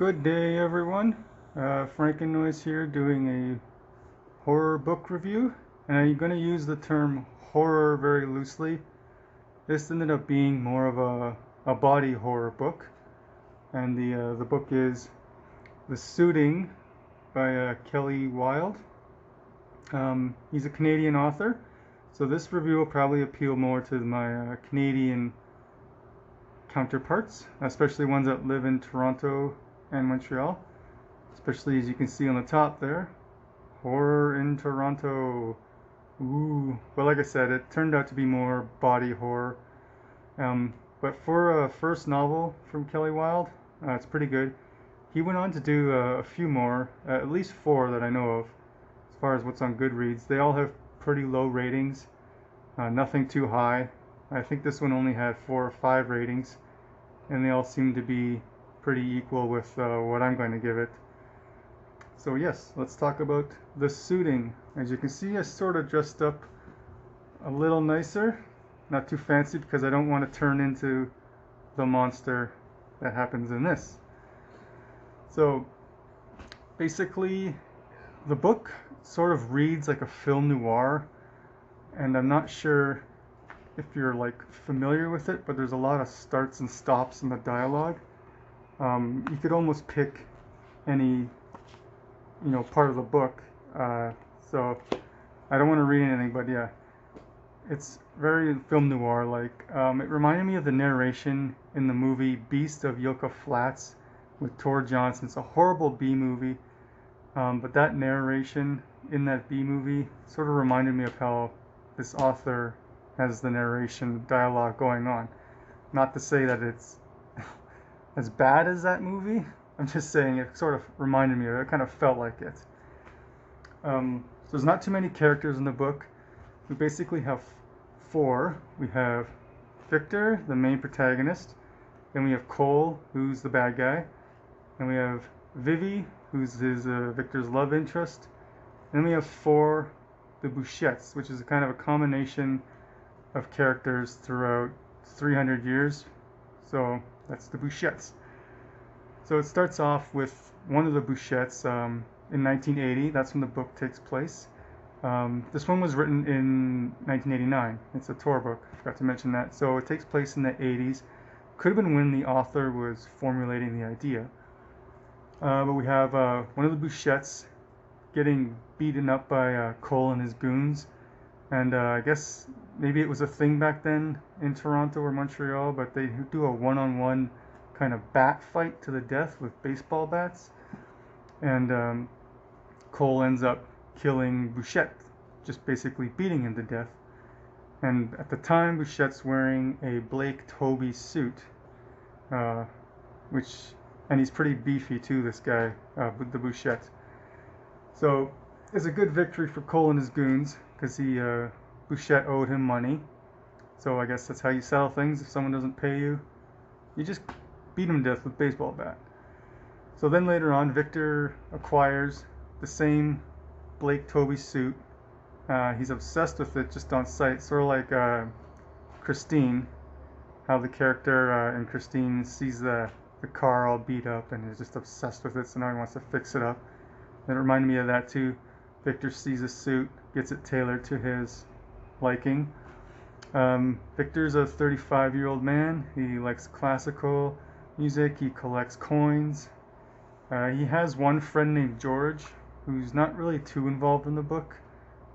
Good day, everyone. Frankenoise here doing a horror book review, and I'm going to use the term horror very loosely. This ended up being more of a body horror book, and the book is The Suiting by Kelley Wilde. He's a Canadian author, so this review will probably appeal more to my Canadian counterparts, especially ones that live in Toronto and Montreal. Especially as you can see on the top there, horror in Toronto. Ooh, but like I said, it turned out to be more body horror. But for a first novel from Kelley Wilde, it's pretty good. He went on to do a few more, at least four that I know of, as far as what's on Goodreads. They all have pretty low ratings, nothing too high. I think this one only had 4 or 5 ratings, and they all seem to be pretty equal with what I'm going to give it. So yes, let's talk about The Suiting. As you can see, I sort of dressed up a little nicer, not too fancy because I don't want to turn into the monster that happens in this. So basically, the book sort of reads like a film noir, and I'm not sure if you're like familiar with it, but there's a lot of starts and stops in the dialogue. You could almost pick any part of the book. So I don't want to read anything, but yeah, it's very film noir like. It reminded me of the narration in the movie Beast of Yucca Flats with TOR Johnson. It's a horrible B movie, but that narration in that B movie sort of reminded me of how this author has the narration dialogue going on. Not to say that it's as bad as that movie. I'm just saying it sort of reminded me of it. It kind of felt like it. So there's not too many characters in the book. We basically have 4. We have Victor, the main protagonist. Then we have Cole, who's the bad guy. Then we have Vivi, who's Victor's love interest. Then we have 4, the Bouchettes, which is a kind of a combination of characters throughout 300 years. So that's the Bouchettes. So it starts off with one of the Bouchettes in 1980. That's when the book takes place. This one was written in 1989. It's a TOR book. I forgot to mention that. So it takes place in the 80s. Could have been when the author was formulating the idea. But we have one of the Bouchettes getting beaten up by Cole and his goons. And I guess maybe it was a thing back then in Toronto or Montreal, but they do a one-on-one kind of bat fight to the death with baseball bats. And Cole ends up killing Bouchette, just basically beating him to death. And at the time, Bouchette's wearing a Blake Toby suit, and he's pretty beefy too, this guy, the Bouchette. So it's a good victory for Cole and his goons, because Bouchette owed him money. So I guess that's how you settle things. If someone doesn't pay you, you just beat him to death with a baseball bat. So then later on, Victor acquires the same Blake Toby suit. He's obsessed with it just on sight, sort of like Christine, how the character in Christine sees the car all beat up and is just obsessed with it, so now he wants to fix it up. And it reminded me of that too. Victor sees a suit, gets it tailored to his liking. Victor's a 35-year-old man. He likes classical music. He collects coins. He has one friend named George, who's not really too involved in the book,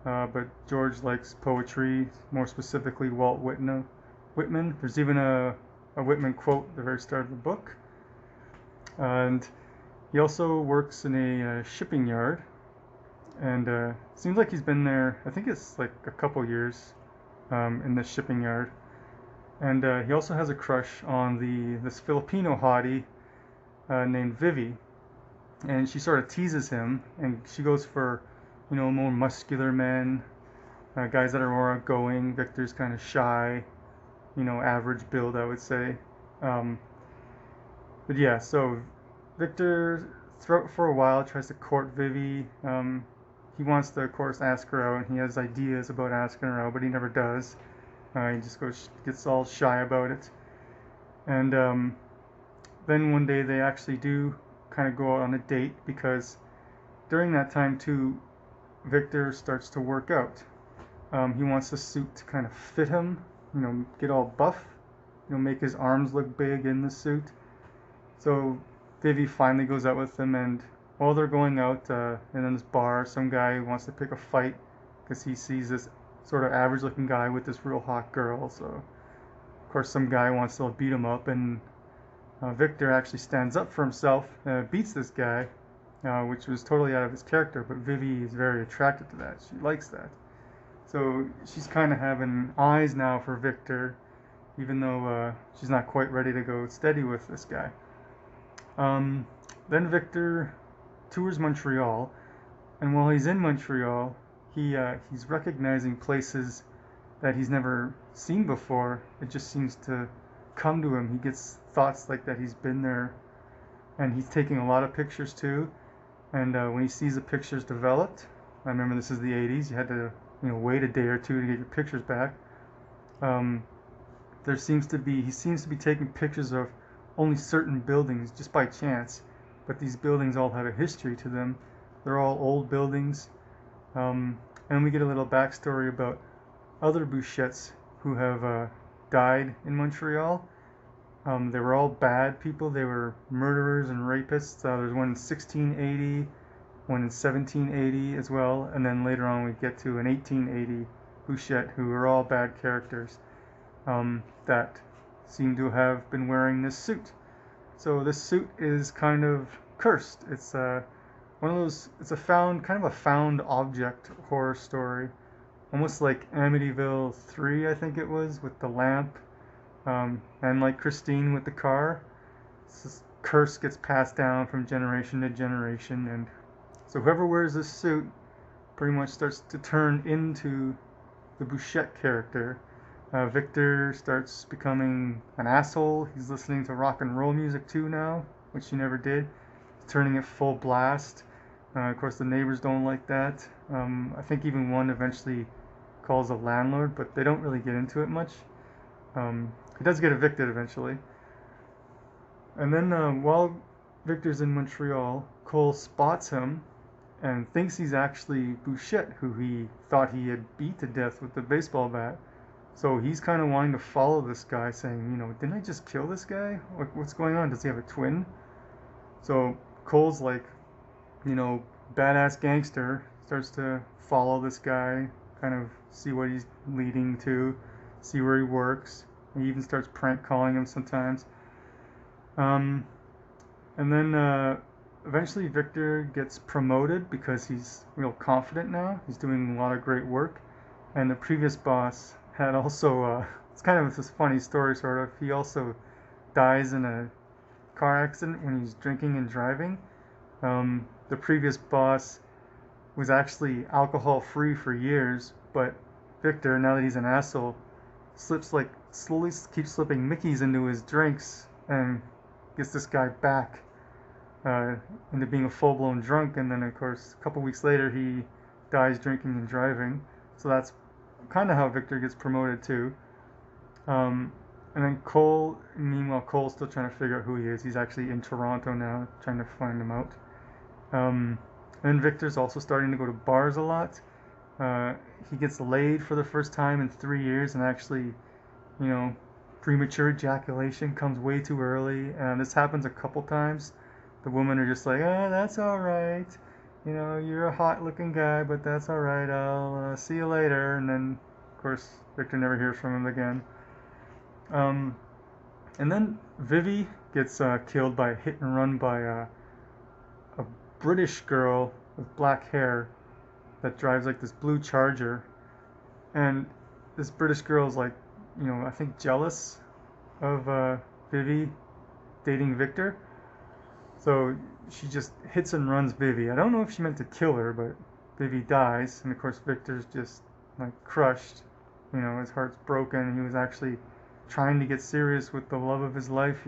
but George likes poetry, more specifically Walt Whitman. There's even a Whitman quote at the very start of the book. And he also works in a shipping yard. And seems like he's been there, I think it's like a couple years in this shipping yard. And he also has a crush on this Filipino hottie named Vivi. And she sort of teases him, and she goes for, more muscular men, guys that are more outgoing. Victor's kind of shy, average build, I would say. But yeah, so Victor, for a while, tries to court Vivi. He wants to, of course, ask her out, and he has ideas about asking her out, but he never does. He just gets all shy about it. And then one day they actually do kind of go out on a date, because during that time too, Victor starts to work out. He wants the suit to kind of fit him, get all buff, make his arms look big in the suit. So Vivi finally goes out with him, and while they're going out in this bar, some guy wants to pick a fight because he sees this sort of average looking guy with this real hot girl. So of course some guy wants to beat him up, and Victor actually stands up for himself, beats this guy, which was totally out of his character, but Vivi is very attracted to that. She likes that. So she's kind of having eyes now for Victor, even though she's not quite ready to go steady with this guy. Then Victor tours Montreal, and while he's in Montreal, he's recognizing places that he's never seen before. It just seems to come to him. He gets thoughts like that he's been there, and he's taking a lot of pictures too. And when he sees the pictures developed, I remember this is the 80s, you had to wait a day or two to get your pictures back. He seems to be taking pictures of only certain buildings just by chance, but these buildings all have a history to them. They're all old buildings. And we get a little backstory about other Bouchettes who have died in Montreal. They were all bad people. They were murderers and rapists. There's one in 1680, one in 1780 as well, and then later on we get to an 1880 Bouchette who are all bad characters that seem to have been wearing this suit. So this suit is kind of cursed. It's one of those. It's kind of a found object horror story, almost like Amityville 3, I think it was, with the lamp. And like Christine with the car, this curse gets passed down from generation to generation, and so whoever wears this suit pretty much starts to turn into the Bouchette character. Victor starts becoming an asshole. He's listening to rock and roll music too now, which he never did. He's turning it full blast. Of course, the neighbors don't like that. I think even one eventually calls the landlord, but they don't really get into it much. He does get evicted eventually. And then while Victor's in Montreal, Cole spots him and thinks he's actually Bouchette, who he thought he had beat to death with the baseball bat. So he's kind of wanting to follow this guy, saying, didn't I just kill this guy? What's going on? Does he have a twin? So Cole's like, badass gangster, starts to follow this guy, kind of see what he's leading to, see where he works. He even starts prank calling him sometimes. And then eventually Victor gets promoted because he's real confident now. He's doing a lot of great work. And the previous boss had also, it's kind of this funny story sort of, he also dies in a car accident when he's drinking and driving. The previous boss was actually alcohol free for years, but Victor, now that he's an asshole, slowly keeps slipping Mickeys into his drinks and gets this guy back into being a full-blown drunk. And then of course a couple weeks later he dies drinking and driving. So that's kind of how Victor gets promoted too. And then meanwhile Cole's still trying to figure out who he is. He's actually in Toronto now, trying to find him out. And Victor's also starting to go to bars a lot. He gets laid for the first time in 3 years, and actually, premature ejaculation comes way too early, and this happens a couple times. The women are just like, that's alright, you're a hot looking guy, but that's alright, I'll see you later. And then of course Victor never hears from him again. And then Vivi gets killed by a hit and run by a British girl with black hair that drives like this blue Charger. And this British girl is like, I think jealous of Vivi dating Victor. So she just hits and runs Vivi. I don't know if she meant to kill her, but Vivi dies. And of course Victor's just like crushed. His heart's broken. He was actually trying to get serious with the love of his life,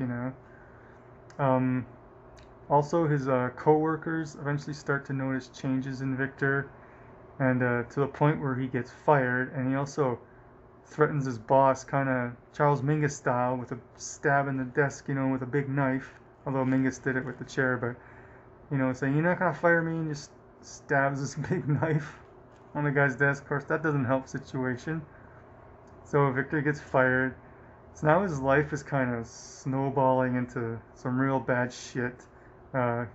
Also, his co-workers eventually start to notice changes in Victor, and to the point where he gets fired, and he also threatens his boss, kind of Charles Mingus style, with a stab in the desk, with a big knife, although Mingus did it with the chair, but, saying, "You're not gonna fire me," and just stabs this big knife on the guy's desk. Of course, that doesn't help situation. So Victor gets fired. So now his life is kind of snowballing into some real bad shit.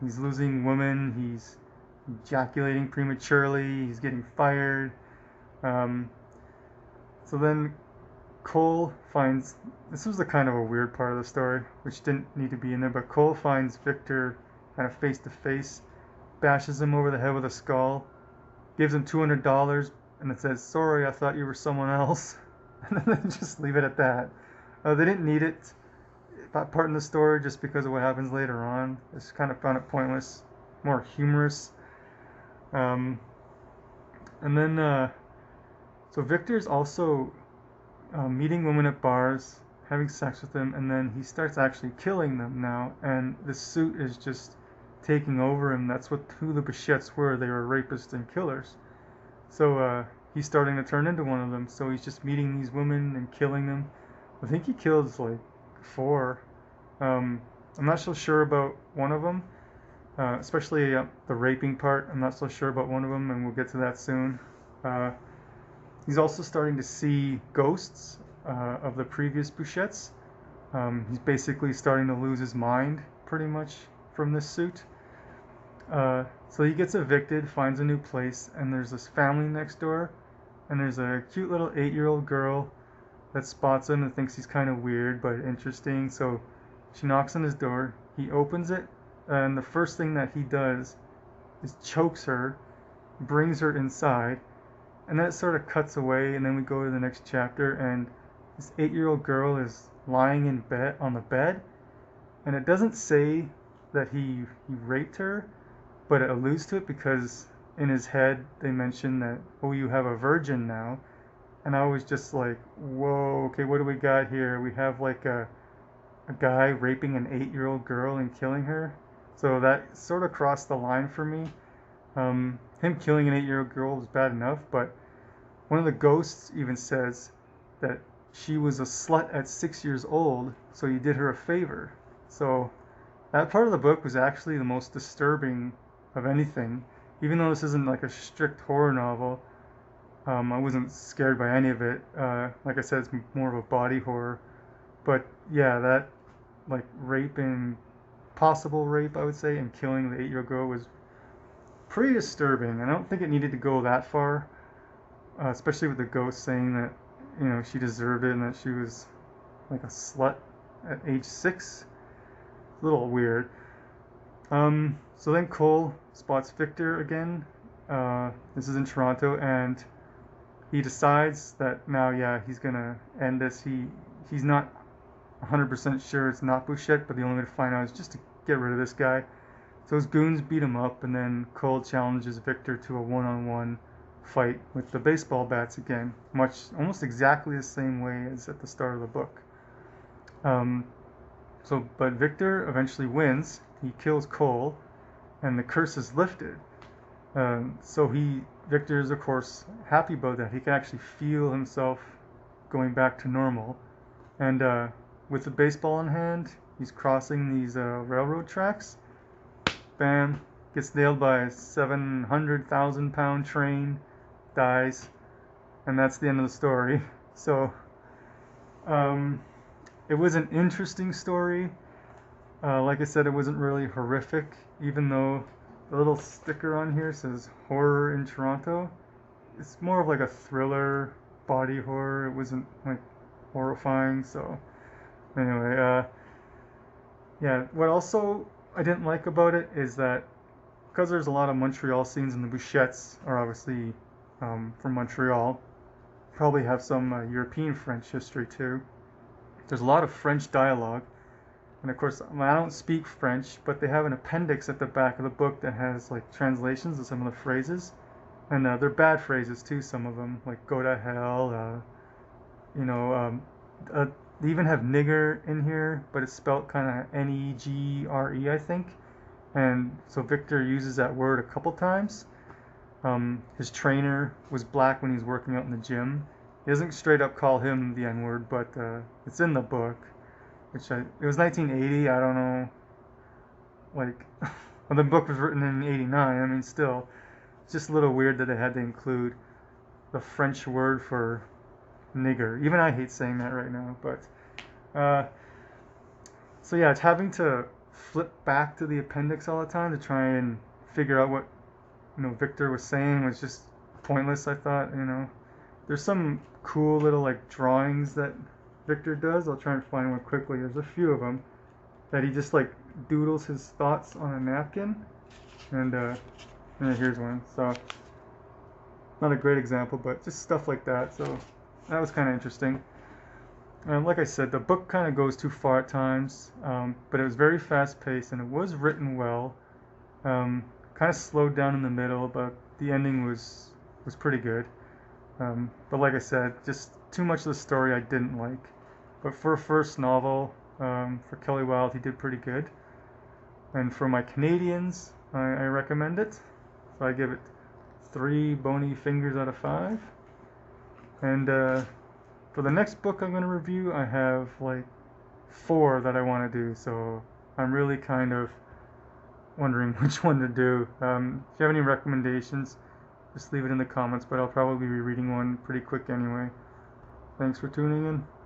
He's losing women, he's ejaculating prematurely, he's getting fired. Um, so then Cole finds, this was the kind of a weird part of the story, which didn't need to be in there, but Cole finds Victor kind of face to face, bashes him over the head with a skull, gives him $200, and it says, "Sorry, I thought you were someone else." And then they just leave it at that. They didn't need it, that part in the story, just because of what happens later on. I just kind of found it pointless, more humorous. And then, so Victor's also meeting women at bars, having sex with them, and then he starts actually killing them now. And the suit is just taking over him. That's who the Bichettes were. They were rapists and killers. So he's starting to turn into one of them. So he's just meeting these women and killing them. I think he kills like 4. I'm not so sure about one of them, especially the raping part. I'm not so sure about one of them, and we'll get to that soon. He's also starting to see ghosts of the previous Bichettes. He's basically starting to lose his mind pretty much from this suit. So he gets evicted, finds a new place, and there's this family next door, and there's a cute little 8-year-old girl that spots him and thinks he's kind of weird but interesting. So she knocks on his door, he opens it, and the first thing that he does is chokes her, brings her inside, and then it sort of cuts away, and then we go to the next chapter, and this 8-year-old girl is lying in bed on the bed, and it doesn't say that he raped her, but it alludes to it because in his head they mention that, "Oh, you have a virgin now." And I was just like, whoa, okay, what do we got here? We have like a guy raping an 8-year-old girl and killing her. So that sort of crossed the line for me. Him killing an 8-year-old girl was bad enough, but one of the ghosts even says that she was a slut at 6 years old, so you did her a favor. So that part of the book was actually the most disturbing of anything. Even though this isn't like a strict horror novel, I wasn't scared by any of it. Like I said, it's more of a body horror. But yeah, that like rape and possible rape, I would say, and killing the 8-year-old girl was pretty disturbing. I don't think it needed to go that far, especially with the ghost saying that she deserved it and that she was like a slut at age 6. A little weird. So then Cole spots Victor again. This is in Toronto, and he decides that now, yeah, he's gonna end this. He's not 100% sure it's not Bichette, but the only way to find out is just to get rid of this guy. So his goons beat him up, and then Cole challenges Victor to a one-on-one fight with the baseball bats again, almost exactly the same way as at the start of the book. But Victor eventually wins. He kills Cole, and the curse is lifted. Victor is of course happy about that. He can actually feel himself going back to normal. And with the baseball in hand, he's crossing these railroad tracks. Bam! Gets nailed by a 700,000-pound train, dies, and that's the end of the story. So it was an interesting story. Like I said, it wasn't really horrific, even though the little sticker on here says horror in Toronto. It's more of like a thriller, body horror. It wasn't like horrifying. So anyway, yeah, what also I didn't like about it is that because there's a lot of Montreal scenes, and the Bichettes are obviously from Montreal, probably have some European French history too. There's a lot of French dialogue. And of course, I don't speak French, but they have an appendix at the back of the book that has like translations of some of the phrases. And they're bad phrases too, some of them, like "go to hell," they even have nigger in here, but it's spelled kind of Negre, I think. And so Victor uses that word a couple times. His trainer was black when he was working out in the gym. He doesn't straight up call him the N-word, but it's in the book. It was 1980. I don't know. like, well, the book was written in '89. I mean, still, it's just a little weird that they had to include the French word for nigger. Even I hate saying that right now, but uh, so yeah, it's having to flip back to the appendix all the time to try and figure out what Victor was saying was just pointless. I thought, there's some cool little like drawings that Victor does. I'll try and find one quickly. There's a few of them that he just like doodles his thoughts on a napkin, and here's one. So not a great example, but just stuff like that. So that was kind of interesting. Like I said, the book kind of goes too far at times, but it was very fast paced and it was written well. Kind of slowed down in the middle, but the ending was pretty good. But like I said, just too much of the story I didn't like. But for a first novel, for Kelley Wilde, he did pretty good. And for my Canadians, I recommend it. So I give it 3 bony fingers out of 5. And for the next book I'm going to review, I have like 4 that I want to do. So I'm really kind of wondering which one to do. If you have any recommendations, just leave it in the comments, but I'll probably be reading one pretty quick anyway. Thanks for tuning in.